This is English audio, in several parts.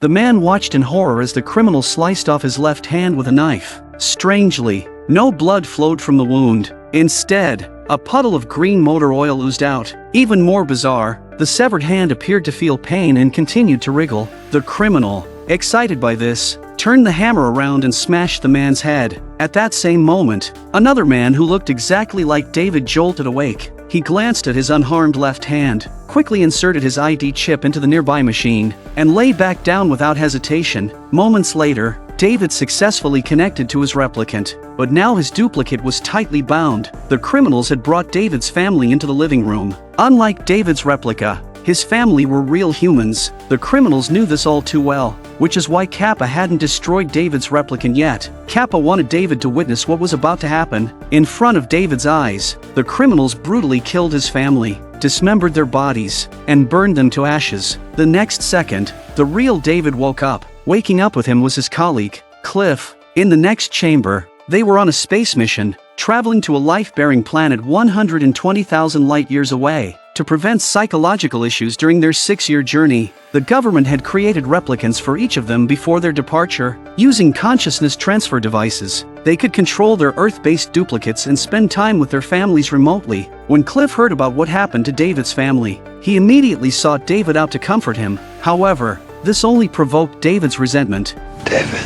The man watched in horror as the criminal sliced off his left hand with a knife. Strangely, no blood flowed from the wound. Instead, a puddle of green motor oil oozed out. Even more bizarre, the severed hand appeared to feel pain and continued to wriggle. The criminal, excited by this, turned the hammer around and smashed the man's head. At that same moment, another man who looked exactly like David jolted awake. He glanced at his unharmed left hand, quickly inserted his ID chip into the nearby machine, and lay back down without hesitation. Moments later, David successfully connected to his replicant, but now his duplicate was tightly bound. The criminals had brought David's family into the living room. Unlike David's replica, his family were real humans. The criminals knew this all too well, which is why Kappa hadn't destroyed David's replicant yet. Kappa wanted David to witness what was about to happen. In front of David's eyes, the criminals brutally killed his family, dismembered their bodies, and burned them to ashes. The next second, the real David woke up. Waking up with him was his colleague, Cliff. In the next chamber, they were on a space mission, traveling to a life-bearing planet 120,000 light-years away. To prevent psychological issues during their 6-year journey, the government had created replicants for each of them before their departure. Using consciousness transfer devices, they could control their Earth-based duplicates and spend time with their families remotely. When Cliff heard about what happened to David's family, he immediately sought David out to comfort him. However, this only provoked David's resentment. David.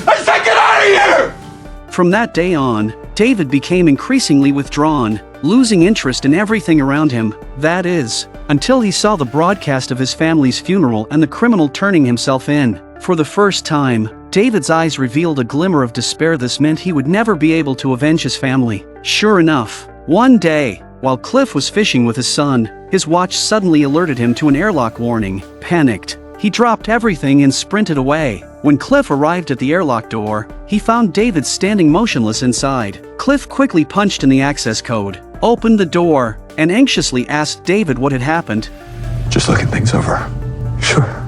I said get out of here! From that day on, David became increasingly withdrawn, losing interest in everything around him. That is, until he saw the broadcast of his family's funeral and the criminal turning himself in. For the first time, David's eyes revealed a glimmer of despair. This meant he would never be able to avenge his family. Sure enough, one day, while Cliff was fishing with his son, his watch suddenly alerted him to an airlock warning. Panicked, he dropped everything and sprinted away. When Cliff arrived at the airlock door, he found David standing motionless inside. Cliff quickly punched in the access code, opened the door, and anxiously asked David what had happened. Just looking things over. Sure.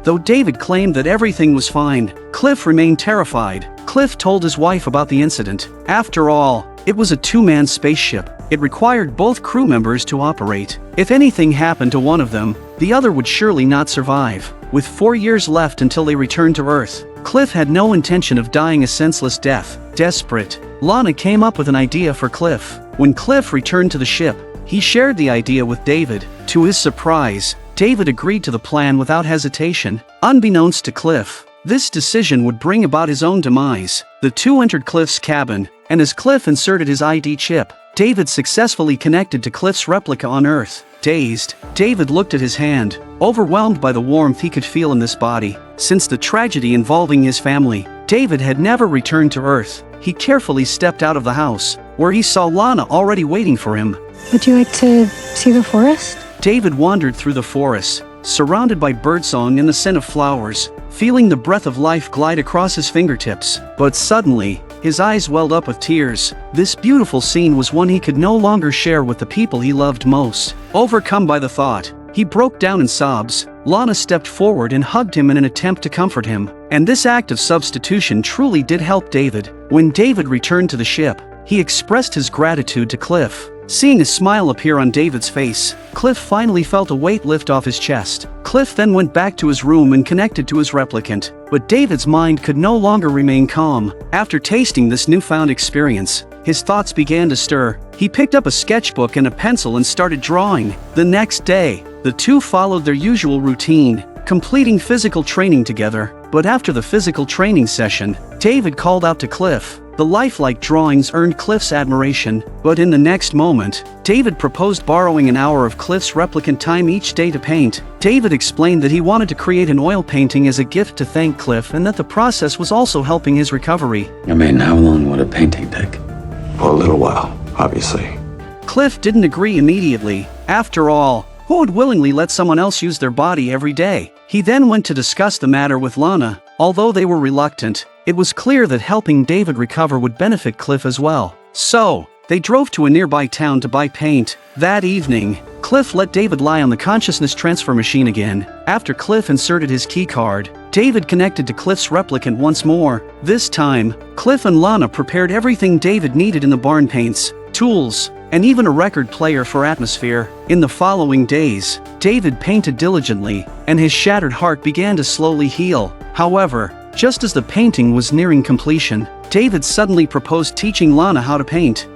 Though David claimed that everything was fine, Cliff remained terrified. Cliff told his wife about the incident. After all, it was a two-man spaceship. It required both crew members to operate. If anything happened to one of them, the other would surely not survive. With 4 years left until they returned to Earth, Cliff had no intention of dying a senseless death. Desperate, Lana came up with an idea for Cliff. When Cliff returned to the ship, he shared the idea with David. To his surprise, David agreed to the plan without hesitation. Unbeknownst to Cliff, this decision would bring about his own demise. The two entered Cliff's cabin, and as Cliff inserted his ID chip, David successfully connected to Cliff's replica on Earth. Dazed, David looked at his hand, overwhelmed by the warmth he could feel in this body. Since the tragedy involving his family, David had never returned to Earth. He carefully stepped out of the house, where he saw Lana already waiting for him. Would you like to see the forest? David wandered through the forest, surrounded by birdsong and the scent of flowers, feeling the breath of life glide across his fingertips. But suddenly, his eyes welled up with tears. This beautiful scene was one he could no longer share with the people he loved most. Overcome by the thought, he broke down in sobs. Lana stepped forward and hugged him in an attempt to comfort him. And this act of substitution truly did help David. When David returned to the ship, he expressed his gratitude to Cliff. Seeing a smile appear on David's face, Cliff finally felt a weight lift off his chest. Cliff then went back to his room and connected to his replicant. But David's mind could no longer remain calm. After tasting this newfound experience, his thoughts began to stir. He picked up a sketchbook and a pencil and started drawing. The next day, the two followed their usual routine, completing physical training together. But after the physical training session, David called out to Cliff. The lifelike drawings earned Cliff's admiration, but in the next moment, David proposed borrowing an hour of Cliff's replicant time each day to paint. David explained that he wanted to create an oil painting as a gift to thank Cliff and that the process was also helping his recovery. I mean, how long would a painting take? Well, a little while, obviously. Cliff didn't agree immediately. After all, who would willingly let someone else use their body every day? He then went to discuss the matter with Lana. Although they were reluctant, it was clear that helping David recover would benefit Cliff as well. So, they drove to a nearby town to buy paint. That evening, Cliff let David lie on the consciousness transfer machine again. After Cliff inserted his key card, David connected to Cliff's replicant once more. This time, Cliff and Lana prepared everything David needed in the barn paints, tools, and even a record player for atmosphere. In the following days, David painted diligently, and his shattered heart began to slowly heal. However, just as the painting was nearing completion, David suddenly proposed teaching Lana how to paint.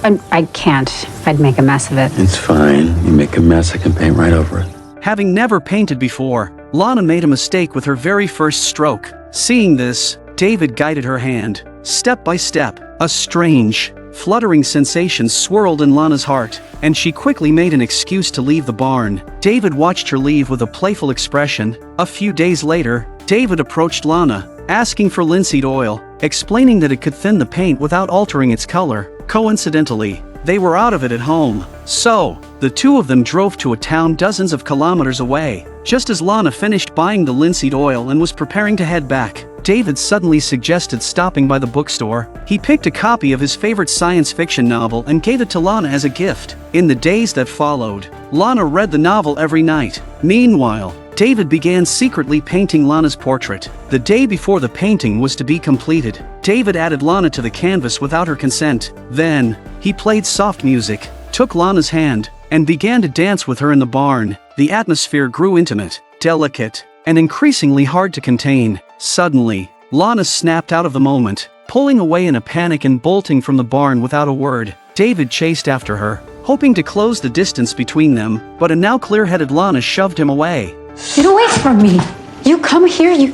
I can't. I'd make a mess of it. It's fine. You make a mess, I can paint right over it. Having never painted before, Lana made a mistake with her very first stroke. Seeing this, David guided her hand, step by step. A strange, fluttering sensation swirled in Lana's heart, and she quickly made an excuse to leave the barn. David watched her leave with a playful expression. A few days later, David approached Lana, asking for linseed oil, explaining that it could thin the paint without altering its color. Coincidentally, they were out of it at home. So, the two of them drove to a town dozens of kilometers away. Just as Lana finished buying the linseed oil and was preparing to head back, David suddenly suggested stopping by the bookstore. He picked a copy of his favorite science fiction novel and gave it to Lana as a gift. In the days that followed, Lana read the novel every night. Meanwhile, David began secretly painting Lana's portrait. The day before the painting was to be completed, David added Lana to the canvas without her consent. Then, he played soft music, took Lana's hand, and began to dance with her in the barn. The atmosphere grew intimate, delicate, and increasingly hard to contain. Suddenly, Lana snapped out of the moment, pulling away in a panic and bolting from the barn without a word. David chased after her, hoping to close the distance between them, but a now clear-headed Lana shoved him away. Get away from me! You come here, you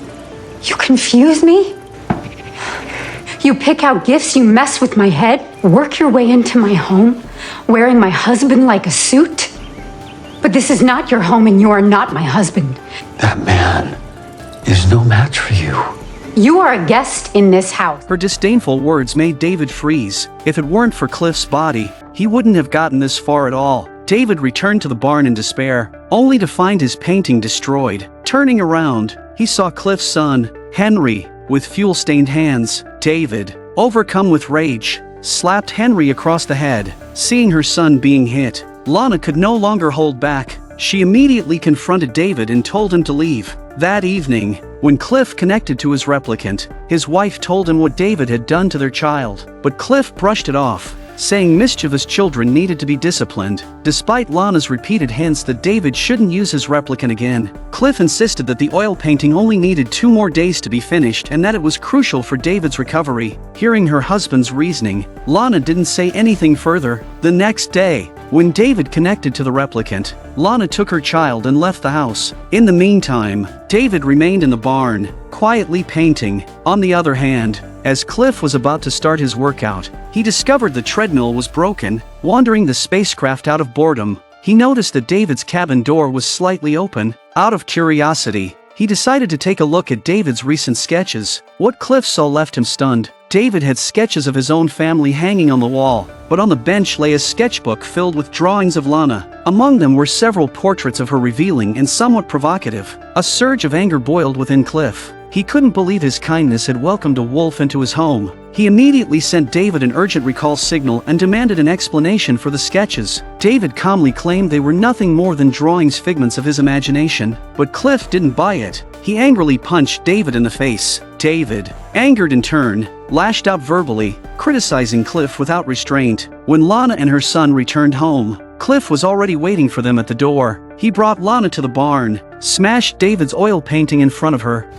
confuse me? You pick out gifts, you mess with my head, work your way into my home, wearing my husband like a suit? But this is not your home and you are not my husband. That man is no match for you. You are a guest in this house. Her disdainful words made David freeze. If it weren't for Cliff's body, he wouldn't have gotten this far at all. David returned to the barn in despair, only to find his painting destroyed. Turning around, he saw Cliff's son, Henry, with fuel-stained hands. David, overcome with rage, slapped Henry across the head. Seeing her son being hit, Lana could no longer hold back. She immediately confronted David and told him to leave. That evening, when Cliff connected to his replicant, his wife told him what David had done to their child. But Cliff brushed it off, saying mischievous children needed to be disciplined. Despite Lana's repeated hints that David shouldn't use his replicant again, Cliff insisted that the oil painting only needed 2 more days to be finished and that it was crucial for David's recovery. Hearing her husband's reasoning, Lana didn't say anything further. The next day, when David connected to the replicant, Lana took her child and left the house. In the meantime, David remained in the barn, quietly painting. On the other hand, as Cliff was about to start his workout, he discovered the treadmill was broken. Wandering the spacecraft out of boredom, he noticed that David's cabin door was slightly open. Out of curiosity, he decided to take a look at David's recent sketches. What Cliff saw left him stunned. David had sketches of his own family hanging on the wall, but on the bench lay a sketchbook filled with drawings of Lana. Among them were several portraits of her, revealing and somewhat provocative. A surge of anger boiled within Cliff. He couldn't believe his kindness had welcomed a wolf into his home. He immediately sent David an urgent recall signal and demanded an explanation for the sketches. David calmly claimed they were nothing more than drawings, figments of his imagination, but Cliff didn't buy it. He angrily punched David in the face. David, angered in turn, lashed out verbally, criticizing Cliff without restraint. When Lana and her son returned home, Cliff was already waiting for them at the door. He brought Lana to the barn, smashed David's oil painting in front of her,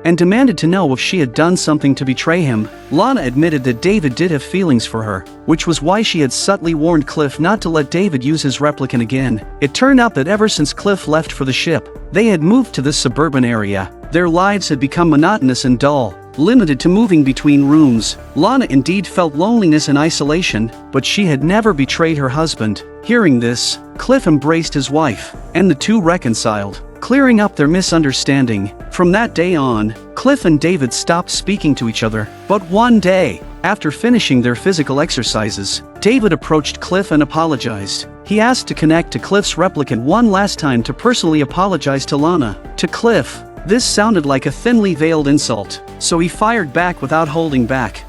and demanded to know if she had done something to betray him. Lana admitted that David did have feelings for her, which was why she had subtly warned Cliff not to let David use his replicant again. It turned out that ever since Cliff left for the ship, they had moved to this suburban area. Their lives had become monotonous and dull, limited to moving between rooms. Lana indeed felt loneliness and isolation, but she had never betrayed her husband. Hearing this, Cliff embraced his wife, and the two reconciled, clearing up their misunderstanding. From that day on, Cliff and David stopped speaking to each other. But one day, after finishing their physical exercises, David approached Cliff and apologized. He asked to connect to Cliff's replicant one last time to personally apologize to Lana. To Cliff, this sounded like a thinly veiled insult, so he fired back without holding back.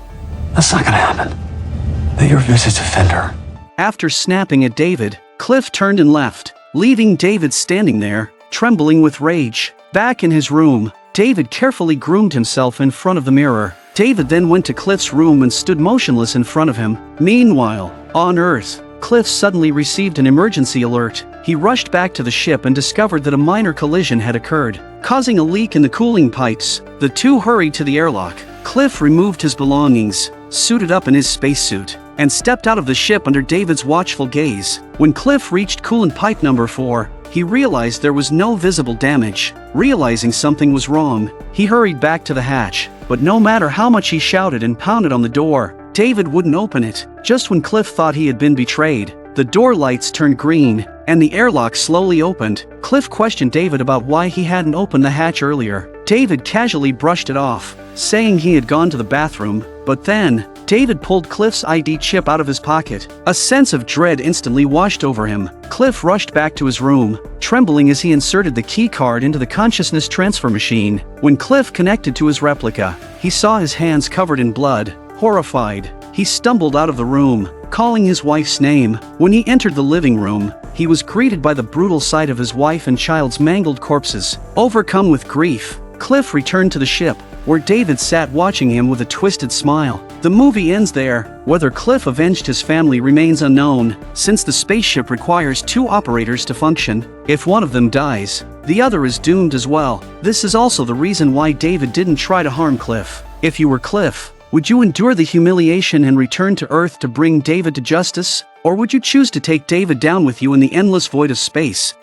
That's not gonna happen. Your visit's offender. After snapping at David, Cliff turned and left, leaving David standing there, trembling with rage. Back in his room, David carefully groomed himself in front of the mirror. David then went to Cliff's room and stood motionless in front of him. Meanwhile, on Earth, Cliff suddenly received an emergency alert. He rushed back to the ship and discovered that a minor collision had occurred, causing a leak in the cooling pipes. The two hurried to the airlock. Cliff removed his belongings, suited up in his spacesuit, and stepped out of the ship under David's watchful gaze. When Cliff reached coolant pipe number 4, he realized there was no visible damage. Realizing something was wrong, he hurried back to the hatch, but no matter how much he shouted and pounded on the door, David wouldn't open it. Just when Cliff thought he had been betrayed, the door lights turned green, and the airlock slowly opened. Cliff questioned David about why he hadn't opened the hatch earlier. David casually brushed it off, saying he had gone to the bathroom, but then, David pulled Cliff's ID chip out of his pocket. A sense of dread instantly washed over him. Cliff rushed back to his room, trembling as he inserted the key card into the consciousness transfer machine. When Cliff connected to his replica, he saw his hands covered in blood. Horrified, he stumbled out of the room, calling his wife's name. When he entered the living room, he was greeted by the brutal sight of his wife and child's mangled corpses. Overcome with grief, Cliff returned to the ship, where David sat watching him with a twisted smile. The movie ends there. Whether Cliff avenged his family remains unknown, since the spaceship requires 2 operators to function. If one of them dies, the other is doomed as well. This is also the reason why David didn't try to harm Cliff. If you were Cliff, would you endure the humiliation and return to Earth to bring David to justice? Or would you choose to take David down with you in the endless void of space?